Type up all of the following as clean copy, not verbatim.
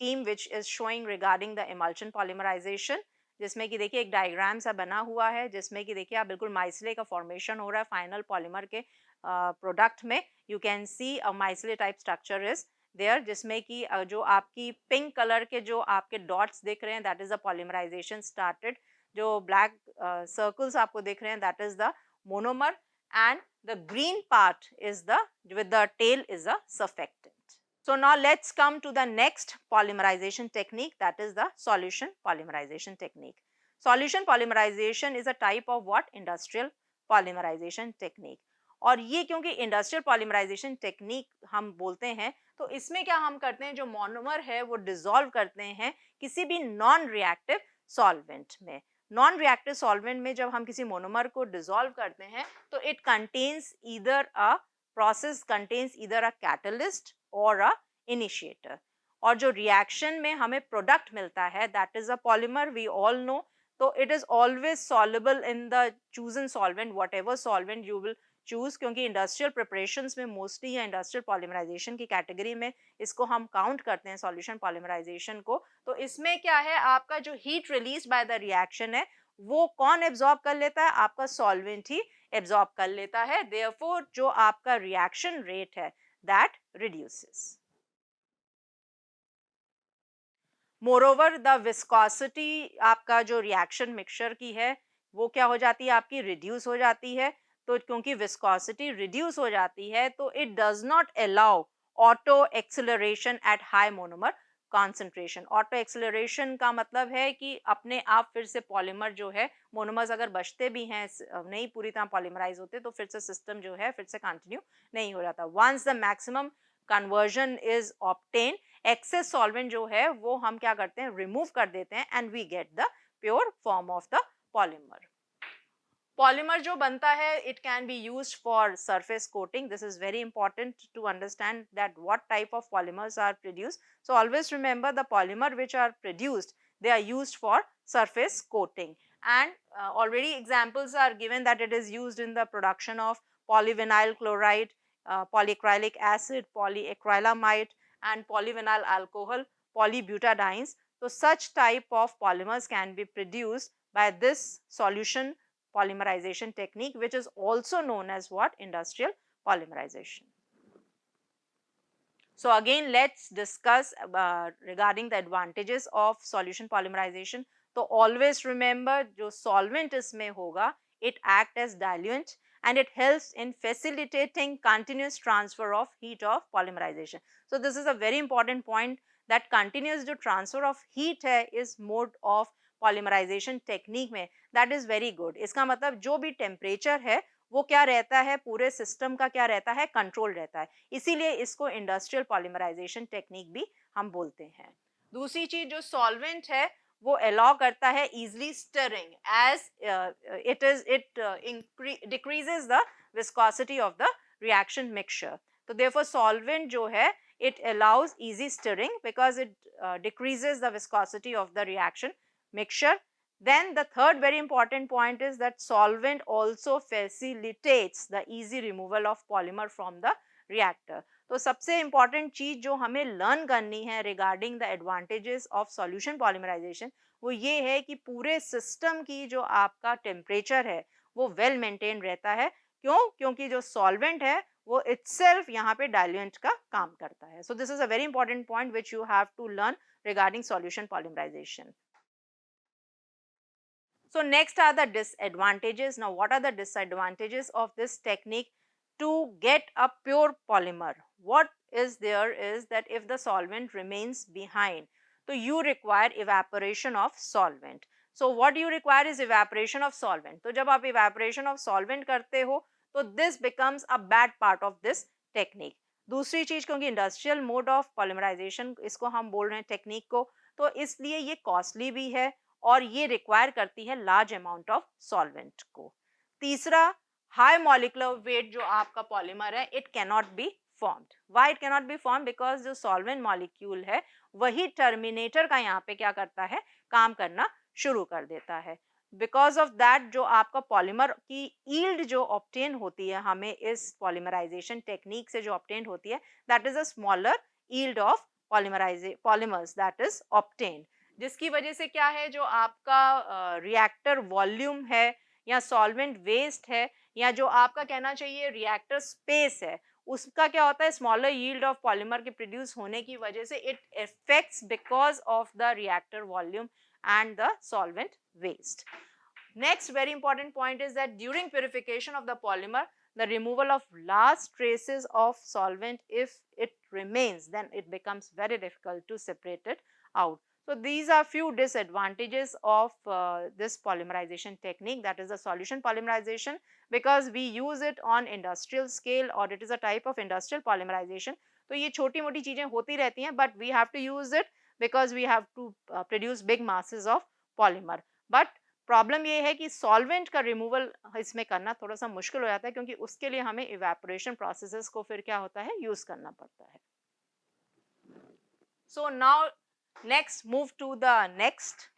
scheme which is showing regarding the emulsion polymerization, जिसमें कि देखिए एक डायग्राम सा बना हुआ है, जिसमें कि देखिए आप बिल्कुल माइसले का फॉर्मेशन हो रहा है फाइनल पॉलीमर के प्रोडक्ट में. You can see a micelle type structure is there, जिसमें कि जो आपकी पिंक कलर के जो आपके डॉट्स दिख रहे हैं that is the polymerisation started. जो ब्लैक सर्कल्स आपको दिख रहे हैं that is the monomer, and the green part is the with the tail is a surfactant. So now let's come to the next polymerization technique, that is the solution polymerization technique. Solution polymerization is a type of what? Industrial polymerization technique. और ये क्योंकि industrial polymerisation technique हम बोलते हैं तो इसमें क्या हम करते हैं, जो मोनोमर है वो डिसॉल्व करते हैं किसी भी नॉन रिएक्टिव सॉल्वेंट में. नॉन रिएक्टिव सॉल्वेंट में जब हम किसी मोनोमर को डिसॉल्व करते हैं तो it contains either a process contains either a catalyst और अ इनिशिएटर. और जो रिएक्शन में हमें प्रोडक्ट मिलता है that is a polymer, we all know. तो it is always soluble in the chosen solvent, whatever solvent you will choose, क्योंकि industrial preparations में मोस्टली या इंडस्ट्रियल पॉलीमराइजेशन की कैटेगरी में इसको हम काउंट करते हैं सॉल्यूशन पॉलीमराइजेशन को. तो इसमें क्या है, आपका जो heat release by the reaction है वो कौन एब्जॉर्ब कर लेता है, आपका सॉल्वेंट ही एब्जॉर्ब कर लेता है. देयरफॉर जो आपका रिएक्शन रेट है that reduces. Moreover the viscosity आपका जो रिएक्शन मिक्सचर की है वो क्या हो जाती है, आपकी रिड्यूस हो जाती है. तो क्योंकि विस्कोसिटी रिड्यूस हो जाती है तो it does not allow auto acceleration at high monomer concentration. Auto acceleration का मतलब है कि अपने आप फिर से पॉलीमर जो है, मोनोमर्स अगर बचते भी हैं नहीं पूरी तरह पॉलीमराइज होते तो फिर से सिस्टम जो है फिर से कंटिन्यू नहीं हो जाता. Once the maximum conversion is obtain, excess solvent जो है वो हम क्या करते हैं, रिमूव कर देते हैं and we get the pure form of the polymer. Polymer जो बनता है it can be used for surface coating. This is very important to understand that what type of polymers are produced. So always remember the polymer which are produced they are used for surface coating, and already examples are given that it is used in the production of polyvinyl chloride, polyacrylic acid, polyacrylamide and polyvinyl alcohol, polybutadienes. So such type of polymers can be produced by this solution polymerization technique, which is also known as what? Industrial polymerization. So again let's discuss regarding the advantages of solution polymerization. तो always remember जो solvent इसमें होगा it act as diluent and it helps in facilitating continuous transfer of heat of polymerization. So this is a very important point that continuous जो transfer of heat है इस mode of polymerization technique में, that is very good. इसका मतलब जो भी temperature है वो क्या रहता है, पूरे सिस्टम का क्या रहता है, कंट्रोल रहता है. इसीलिए इसको इंडस्ट्रियल पॉलीमराइजेशन टेक्निक भी हम बोलते हैं. दूसरी चीज जो सॉल्वेंट है वो अलाउ करता है easily stirring as it decreases the viscosity of the reaction mixture. तो देयरफॉर सॉल्वेंट जो है it allows easy stirring because it decreases the viscosity of the reaction mixture. Then the third very important point is that solvent also facilitates the easy removal of polymer from the reactor. तो सबसे important चीज जो हमें learn करनी है regarding the advantages of solution polymerization वो ये है कि पूरे system की जो आपका temperature है वो well maintained रहता है. क्यों? क्योंकि जो solvent है वो itself यहाँ पे diluent का काम करता है. So this is a very important point which you have to learn regarding solution polymerization. So next are the disadvantages. Now what are the disadvantages of this technique to get a pure polymer? What is there is that if the solvent remains behind, so you require evaporation of solvent. So what you require is evaporation of solvent. तो जब आप evaporation of solvent करते हो तो this becomes a bad part of this technique. दूसरी चीज क्योंकि industrial mode of polymerization इसको हम बोल रहे हैं टेक्निक को, तो इसलिए ये कॉस्टली भी है और ये रिक्वायर करती है लार्ज अमाउंट ऑफ सॉल्वेंट को. तीसरा, हाई मॉलिक्यूलर वेट जो आपका पॉलीमर है it can not be formed. Why it can not be form? Because जो सॉल्वेंट मॉलिक्यूल है वही टर्मिनेटर का यहाँ पे क्या करता है, काम करना शुरू कर देता है. बिकॉज ऑफ दैट जो आपका पॉलीमर की यील्ड जो ऑब्टेन होती है हमें इस पॉलीमराइजेशन टेक्निक से जो ऑब्टेन होती है that is a smaller yield of polymers that is obtained, जिसकी वजह से क्या है, जो आपका रिएक्टर वॉल्यूम है या सॉल्वेंट वेस्ट है या जो आपका कहना चाहिए रिएक्टर स्पेस है, उसका क्या होता है, स्मॉलर यील्ड ऑफ पॉलीमर के प्रोड्यूस होने की वजह से it effects because of the reactor volume and the solvent waste. Next very important point is that during purification of the polymer, the removal of last traces of solvent, if it remains, then it becomes very difficult to separate it out. So these are few disadvantages of this polymerization technique, that is the solution polymerization, because we use it on industrial scale or it is a type of industrial polymerization. तो ये छोटी मोटी चीजें होती रहती हैं, but we have to use it because we have to produce big masses of polymer. But problem ये है कि सॉल्वेंट का रिमूवल इसमें करना थोड़ा सा मुश्किल हो जाता है, क्योंकि उसके लिए हमें इवेपोरेशन प्रोसेसेस को फिर क्या होता है, यूज करना पड़ता है. So now next move to the next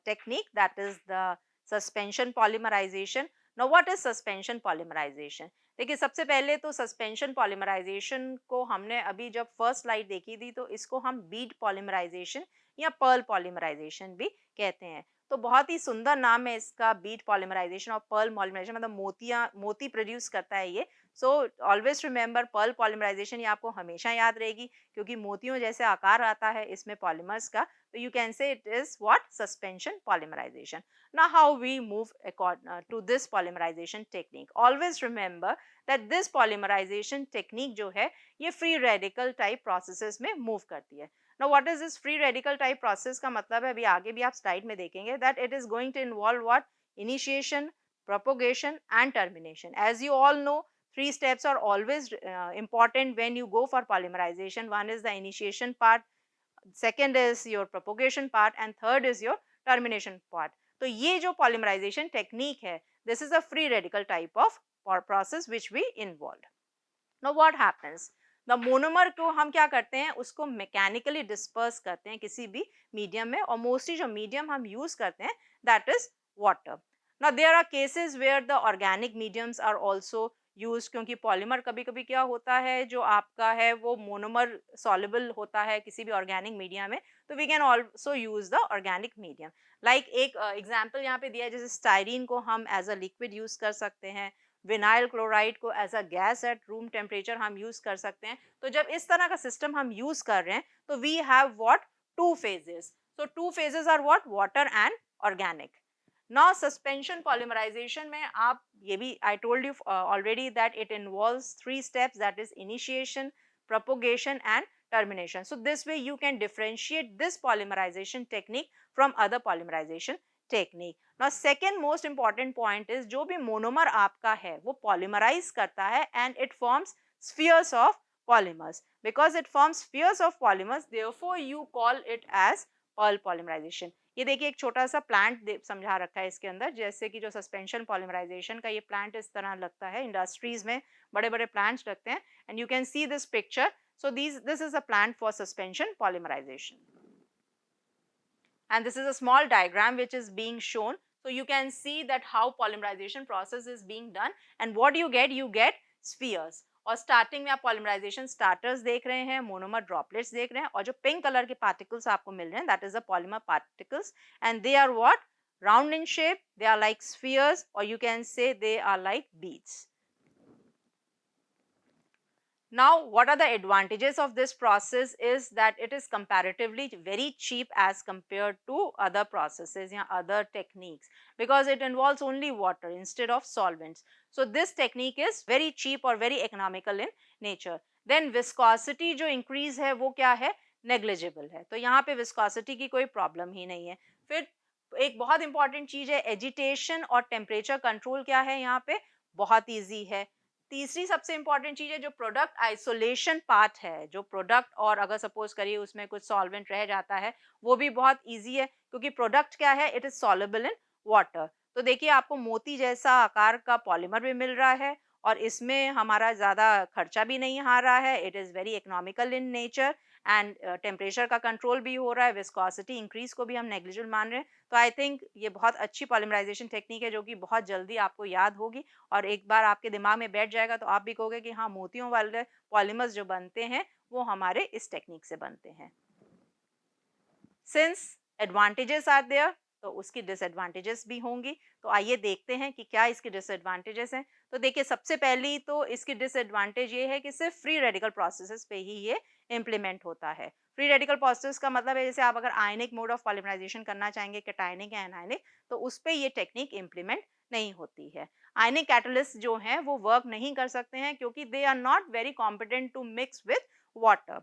technique, that is the suspension polymerization. Now what is suspension polymerization? देखिए, सबसे पहले तो सस्पेंशन पॉलीमराइजेशन को हमने अभी जब फर्स्ट स्लाइड देखी थी तो इसको हम बीड पॉलीमराइजेशन या पर्ल पॉलीमराइजेशन भी कहते हैं. तो बहुत ही सुंदर नाम है इसका, बीड पॉलीमराइजेशन और पर्ल पॉलीमराइजेशन, मतलब मोती प्रोड्यूस करता है ये. So always remember pearl polymerization, ये आपको हमेशा याद रहेगी क्योंकि मोतियों जैसे आकार आता है इसमें पॉलीमर्स का. तो you can say it is what, suspension polymerization. Now how we move to this polymerization technique. Always remember that this polymerization technique जो है ये free radical type processes में move करती है. Now what is this free radical type process का मतलब है, अभी आगे भी आप स्लाइड में देखेंगे, that it is going to involve what, initiation, propagation and termination. As you all know, three steps are always important when you go for polymerization. One is the initiation part, second is your propagation part and third is your termination part. तो ये जो polymerization technique है, this is a free radical type of process which we involve. Now what happens, the monomer को हम क्या करते हैं, उसको मैकेनिकली डिस्पर्स करते हैं किसी भी मीडियम में, और मोस्टली जो मीडियम हम यूज करते हैं that is water. Now there are cases where the organic mediums are also use, क्योंकि पॉलीमर कभी कभी क्या होता है जो आपका है वो मोनोमर सॉल्युबल होता है किसी भी ऑर्गेनिक मीडियम में, तो we can also use the organic medium. Like एक एग्जाम्पल यहाँ पे दिया है, जैसे स्टाइरीन को हम एज अ लिक्विड यूज कर सकते हैं, विनाइल क्लोराइड को as a gas at room temperature हम यूज कर सकते हैं. तो जब इस तरह का सिस्टम हम यूज कर रहे हैं तो we have what, two phases. So two phases are what, water and organic. Now suspension polymerization में आप ये भी, I told you already that it involves three steps, that is initiation, propagation and termination. So this way you can differentiate this polymerization technique from other polymerization technique. Now second most important point is, जो भी monomer आपका है वो polymerize करता है and it forms spheres of polymers. Because it forms spheres of polymers, therefore you call it as pearl polymerization. ये देखिए एक छोटा सा प्लांट समझा रखा है इसके अंदर, जैसे कि जो सस्पेंशन पॉलीमराइजेशन का ये प्लांट इस तरह लगता है, इंडस्ट्रीज में बड़े बड़े प्लांट्स लगते हैं, and you can see this picture. So this is a plant for suspension polymerization, and this is a small diagram which is being shown. So you can see that how polymerization process is being done, and what you get spheres. और starting में आप polymerisation starters देख रहे हैं, monomer droplets देख रहे हैं, और जो पिंक कलर के पार्टिकल्स आपको मिल रहे हैं that is the polymer particles, and they are what, round in shape, they are like spheres, और you can say they are like beads. Now what are the advantages of this process is that it is comparatively very cheap as compared to other processes or other techniques, because it involves only water instead of solvents. So this technique is very cheap or very economical in nature. Then viscosity जो increase है वो क्या है, negligible है, तो यहाँ पे viscosity की कोई problem ही नहीं है. फिर एक बहुत important चीज है agitation और temperature control, क्या है यहाँ पे, बहुत easy है. तीसरी सबसे इंपॉर्टेंट चीज है जो प्रोडक्ट आइसोलेशन पार्ट है, जो प्रोडक्ट और अगर सपोज करिए उसमें कुछ सॉल्वेंट रह जाता है वो भी बहुत इजी है, क्योंकि प्रोडक्ट क्या है, it is soluble in water. तो देखिए आपको मोती जैसा आकार का पॉलीमर भी मिल रहा है और इसमें हमारा ज़्यादा खर्चा भी नहीं आ रहा है, it is very economical in nature, and temperature का कंट्रोल भी हो रहा है, विस्कोसिटी इंक्रीज को भी हम नेग्लिजिबल मान रहे हैं. तो आई थिंक ये बहुत अच्छी पॉलीमराइजेशन टेक्निक है जो कि बहुत जल्दी आपको याद होगी, और एक बार आपके दिमाग में बैठ जाएगा तो आप भी कहोगे कि हाँ, मोतियों वाले पॉलीमर्स जो बनते हैं वो हमारे इस टेक्निक से बनते हैं। सिंस एडवांटेजेस आर देयर, तो उसकी डिसएडवांटेजेस भी होंगी। तो आइए देखते हैं कि क्या इसकी डिसएडवांटेजेस हैं। तो देखिए, सबसे पहली तो इसकी डिसएडवांटेज ये है कि सिर्फ फ्री रेडिकल प्रोसेसेस पे ही ये इम्प्लीमेंट होता है। फ्री रेडिकल प्रोसेस का मतलब है, जैसे आप अगर आयनिक मोड ऑफ पॉलीमराइजेशन करना चाहेंगे, कैटायनिक या एनायनिक, तो उस पे ये टेक्निक इम्प्लीमेंट नहीं होती है। आयनिक कैटलिस्ट जो हैं वो वर्क नहीं कर सकते हैं, क्योंकि they are not very competent to mix with water.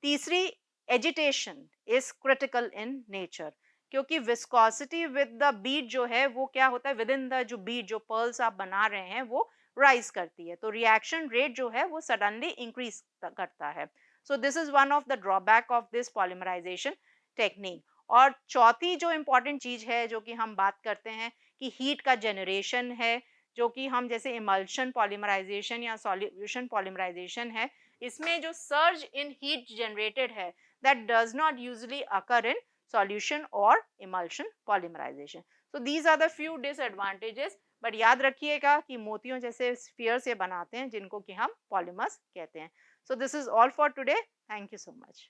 तीसरी, agitation is critical in nature, क्योंकि विस्कोसिटी विद द बीड जो है वो क्या होता है, विद इन द जो बीड, जो पर्ल्स आप बना रहे हैं, वो राइज करती है, तो रिएक्शन रेट जो है वो सडनली इंक्रीज करता है। So this is one of the drawback of this polymerization technique. और चौथी जो इम्पॉर्टेंट चीज है जो कि हम बात करते हैं, कि हीट का जनरेशन है, जो कि हम जैसे इमल्शन पॉलीमराइजेशन या सॉल्यूशन पॉलीमराइजेशन है, इसमें जो सर्ज इन हीट जनरेटेड है, that does not usually occur in solution or emulsion polymerization. So these are the few disadvantages, but याद रखिएगा कि मोतियों जैसे स्फीयर से बनाते हैं, जिनको कि हम पॉलीमर्स कहते हैं। So this is all for today. Thank you so much.